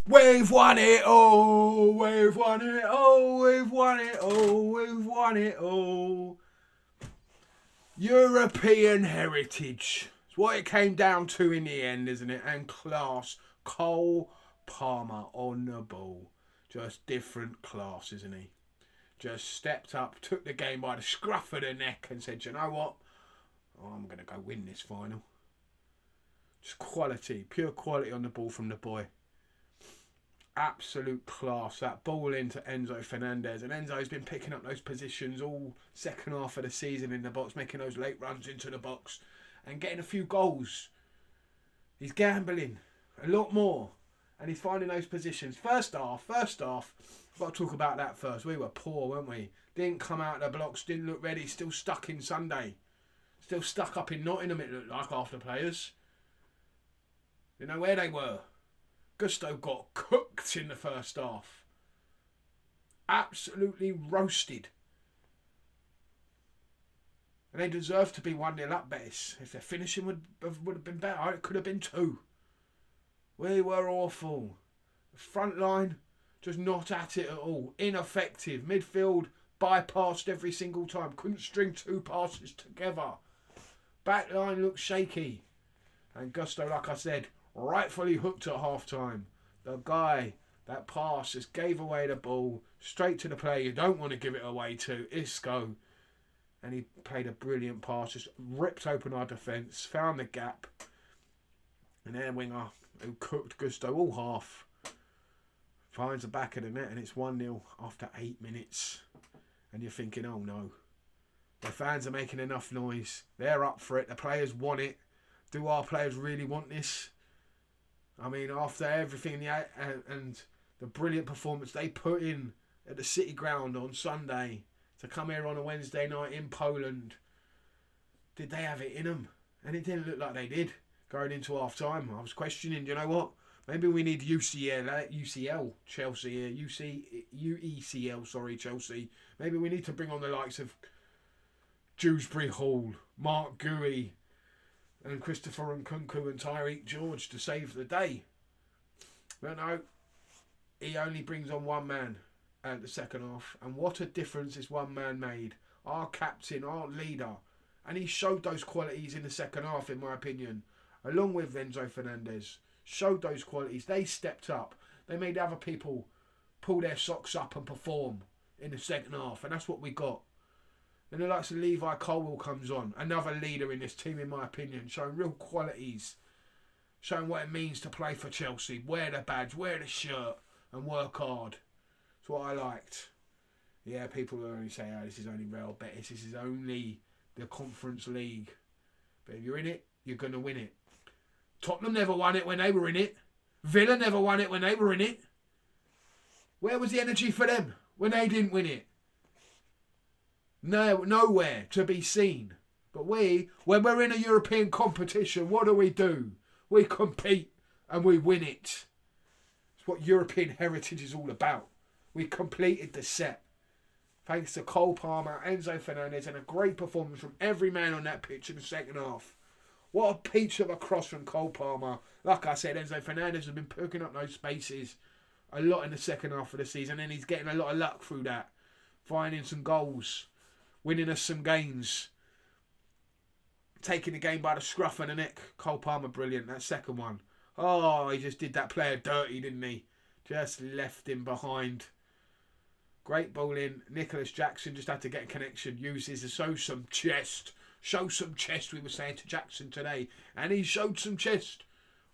We've won it all, we've won it all, we've won it all, we've won it all. European heritage. It's what it came down to in the end, isn't it? And class. Cole Palmer on the ball. Just different class, isn't he? Just stepped up, took the game by the scruff of the neck and said, you know what? I'm going to go win this final. Just quality, pure quality on the ball from the boy. Absolute class. That ball into Enzo Fernandez, and Enzo's been picking up those positions all second half of the season in the box, making those late runs into the box and getting a few goals. He's gambling a lot more and he's finding those positions. First half, I've got to talk about that first. We were poor, weren't we? Didn't come out of the blocks, didn't look ready, still stuck in Sunday, still stuck up in Nottingham, it looked like, after players. You know where they were. Gusto got cooked in the first half. Absolutely roasted. And they deserved to be 1-0 up, Betis. If their finishing would have been better, it could have been 2. We were awful. The front line, just not at it at all. Ineffective. Midfield, bypassed every single time. Couldn't string 2 passes together. Back line looked shaky. And Gusto, like I said, rightfully hooked at half time. The guy that pass just gave away the ball straight to the player you don't want to give it away to, Isco. And he played a brilliant pass, just ripped open our defence, found the gap. And their winger, who cooked Gusto all half, finds the back of the net and it's 1-0 after 8 minutes. And you're thinking, oh no. The fans are making enough noise. They're up for it. The players want it. Do our players really want this? I mean, after everything and the brilliant performance they put in at the City Ground on Sunday, to come here on a Wednesday night in Poland, did they have it in them? And it didn't look like they did going into half time. I was questioning, you know what? Maybe we need UCL, Chelsea here. UECL, Chelsea. Maybe we need to bring on the likes of Dewsbury Hall, Mark Gui, and Christopher Nkunku and Tyreek George to save the day. But no, he only brings on one man at the second half. And what a difference this one man made. Our captain, our leader. And he showed those qualities in the second half, in my opinion. Along with Enzo Fernandez. Showed those qualities. They stepped up. They made other people pull their socks up and perform in the second half. And that's what we got. Then the likes of Levi Colwill comes on. Another leader in this team, in my opinion. Showing real qualities. Showing what it means to play for Chelsea. Wear the badge, wear the shirt and work hard. That's what I liked. Yeah, people will only say, oh, this is only Real Betis. This is only the Conference League. But if you're in it, you're going to win it. Tottenham never won it when they were in it. Villa never won it when they were in it. Where was the energy for them when they didn't win it? No, nowhere to be seen. But we, when we're in a European competition, what do? We compete and we win it. It's what European heritage is all about. We completed the set. Thanks to Cole Palmer, Enzo Fernandez, and a great performance from every man on that pitch in the second half. What a peach of a cross from Cole Palmer. Like I said, Enzo Fernandez has been picking up those spaces a lot in the second half of the season, and he's getting a lot of luck through that. Finding some goals. Winning us some games. Taking the game by the scruff of the neck. Cole Palmer, brilliant. That second one. Oh, he just did that player dirty, didn't he? Just left him behind. Great ball in. Nicholas Jackson just had to get a connection. Uses to show some chest. Show some chest, we were saying to Jackson today. And he showed some chest.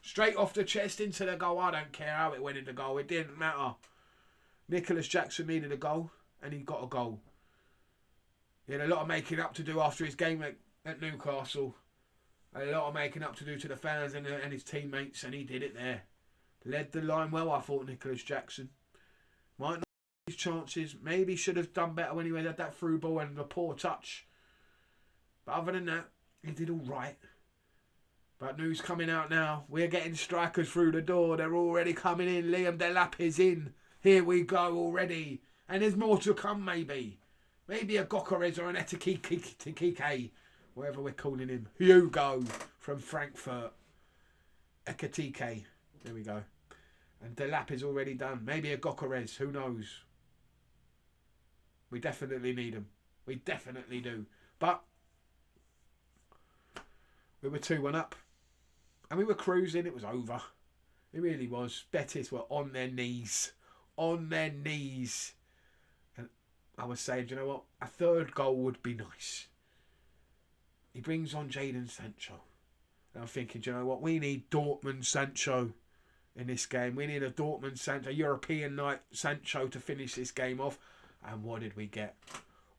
Straight off the chest into the goal. I don't care how it went in the goal. It didn't matter. Nicholas Jackson needed a goal. And he got a goal. He had a lot of making up to do after his game at Newcastle. A lot of making up to do to the fans and his teammates. And he did it there. Led the line well, I thought, Nicholas Jackson. Might not have his chances. Maybe should have done better when he had that through ball and the poor touch. But other than that, he did all right. But news coming out now. We're getting strikers through the door. They're already coming in. Liam Delap is in. Here we go already. And there's more to come, maybe. Maybe a Gokarez or an Etikike, whatever we're calling him. Hugo from Frankfurt. Ekatike. There we go. And Delap is already done. Maybe a Gokares, who knows? We definitely need him. We definitely do. But we were 2-1 up. And we were cruising. It was over. It really was. Betis were on their knees. On their knees. And I was saying, do you know what? A third goal would be nice. He brings on Jadon Sancho. And I'm thinking, do you know what? We need Dortmund Sancho in this game. We need a Dortmund Sancho, European night Sancho to finish this game off. And what did we get?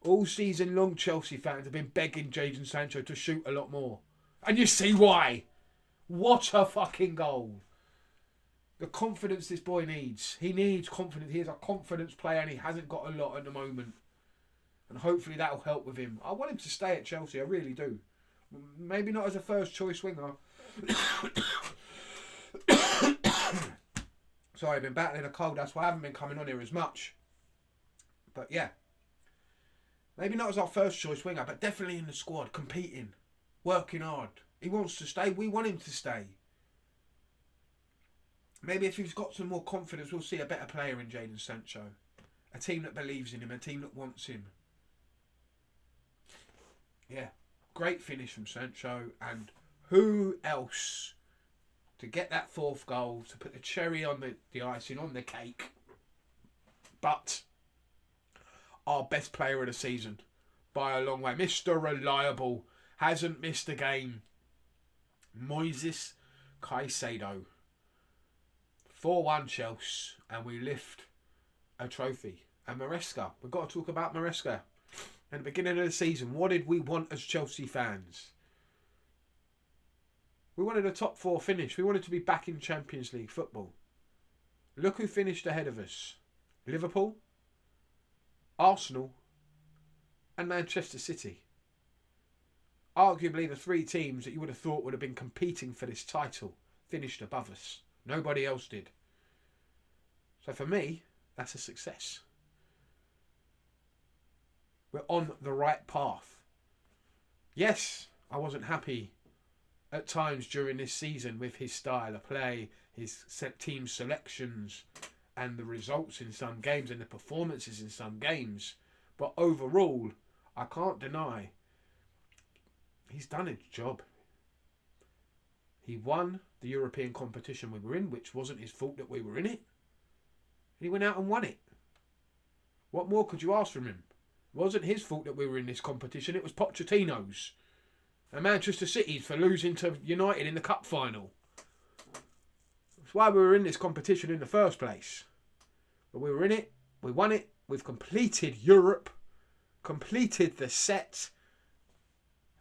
All season long, Chelsea fans have been begging Jadon Sancho to shoot a lot more. And you see why. What a fucking goal. The confidence this boy needs. He needs confidence. He is a confidence player and he hasn't got a lot at the moment. And hopefully that'll help with him. I want him to stay at Chelsea. I really do. Maybe not as a first choice winger. Sorry, I've been battling a cold. That's why I haven't been coming on here as much. But yeah. Maybe not as our first choice winger, but definitely in the squad, competing, working hard. He wants to stay. We want him to stay. Maybe if he's got some more confidence, we'll see a better player in Jadon Sancho. A team that believes in him, a team that wants him. Yeah, great finish from Sancho. And who else to get that fourth goal, to put the cherry on the icing on the cake, but our best player of the season by a long way. Mr. Reliable, hasn't missed a game. Moises Caicedo. 4-1 Chelsea, and we lift a trophy. And Maresca, we've got to talk about Maresca. At the beginning of the season, what did we want as Chelsea fans? We wanted a top 4 finish. We wanted to be back in Champions League football. Look who finished ahead of us. Liverpool, Arsenal, and Manchester City. Arguably the 3 teams that you would have thought would have been competing for this title finished above us. Nobody else did. So for me, that's a success. We're on the right path. Yes, I wasn't happy at times during this season with his style of play, his team selections, and the results in some games and the performances in some games. But overall, I can't deny he's done his job. He won the European competition we were in, which wasn't his fault that we were in it. And he went out and won it. What more could you ask from him? It wasn't his fault that we were in this competition. It was Pochettino's and Manchester City's for losing to United in the cup final. That's why we were in this competition in the first place. But we were in it. We won it. We've completed Europe. Completed the set.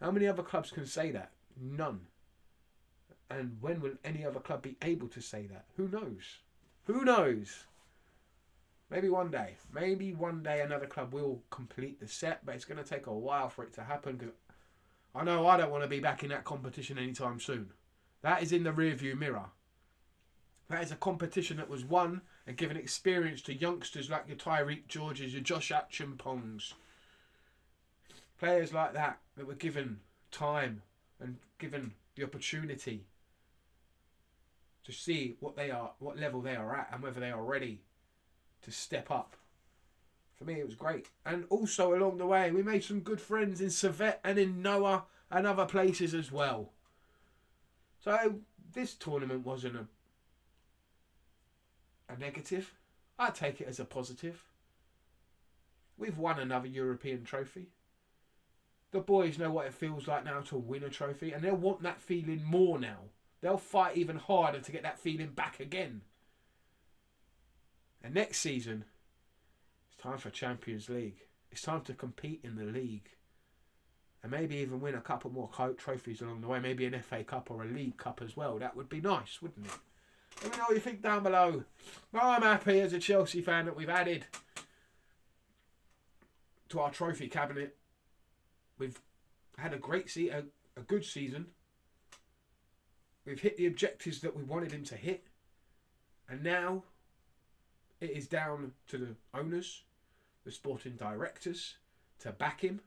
How many other clubs can say that? None. And when will any other club be able to say that? Who knows? Who knows? Maybe one day. Maybe one day another club will complete the set, but it's going to take a while for it to happen because I know I don't want to be back in that competition anytime soon. That is in the rearview mirror. That is a competition that was won and given experience to youngsters like your Tyreek Georges, your Josh Acheampongs. Players like that were given time and given the opportunity to see what they are, what level they are at, and whether they are ready to step up. For me, it was great. And also along the way, we made some good friends in Servette and in Noah and other places as well. So this tournament wasn't a negative. I take it as a positive. We've won another European trophy. The boys know what it feels like now to win a trophy, and they'll want that feeling more now. They'll fight even harder to get that feeling back again. And next season, it's time for Champions League. It's time to compete in the league. And maybe even win a couple more trophies along the way. Maybe an FA Cup or a League Cup as well. That would be nice, wouldn't it? Let me know what you think down below. I'm happy as a Chelsea fan that we've added to our trophy cabinet. We've had a good season. We've hit the objectives that we wanted him to hit. And now it is down to the owners, the sporting directors, to back him,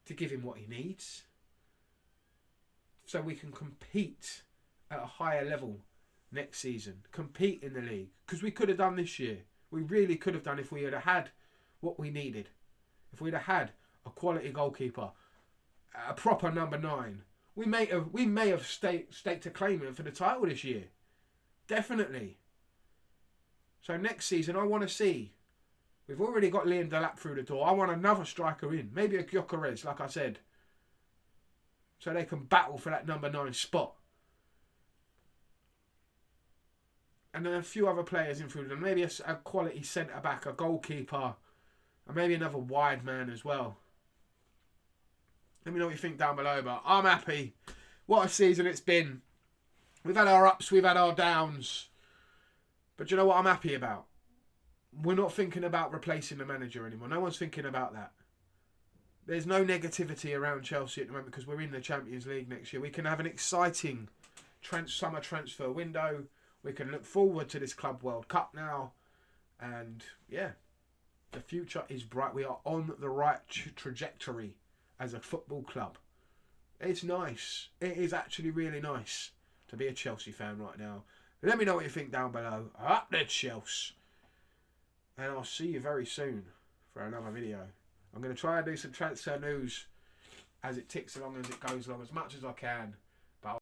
to give him what he needs, so we can compete at a higher level next season. Compete in the league. Because we could have done this year. We really could have done if we had had what we needed. If we'd have had a quality goalkeeper, a proper number 9, we may have staked a claim in for the title this year. Definitely. So next season, I want to see. We've already got Liam Delap through the door. I want another striker in. Maybe a Gyökeres, like I said. So they can battle for that number 9 spot. And then a few other players in through them. Maybe a quality centre-back, a goalkeeper, and maybe another wide man as well. Let me know what you think down below, but I'm happy. What a season it's been. We've had our ups, we've had our downs. But do you know what I'm happy about? We're not thinking about replacing the manager anymore. No one's thinking about that. There's no negativity around Chelsea at the moment because we're in the Champions League next year. We can have an exciting summer transfer window. We can look forward to this Club World Cup now. And yeah, the future is bright. We are on the right trajectory as a football club. It's nice. It is actually really nice to be a Chelsea fan right now. Let me know what you think down below. Up the Chelsea. And I'll see you very soon for another video. I'm going to try and do some transfer news as it ticks along, as it goes along, as much as I can.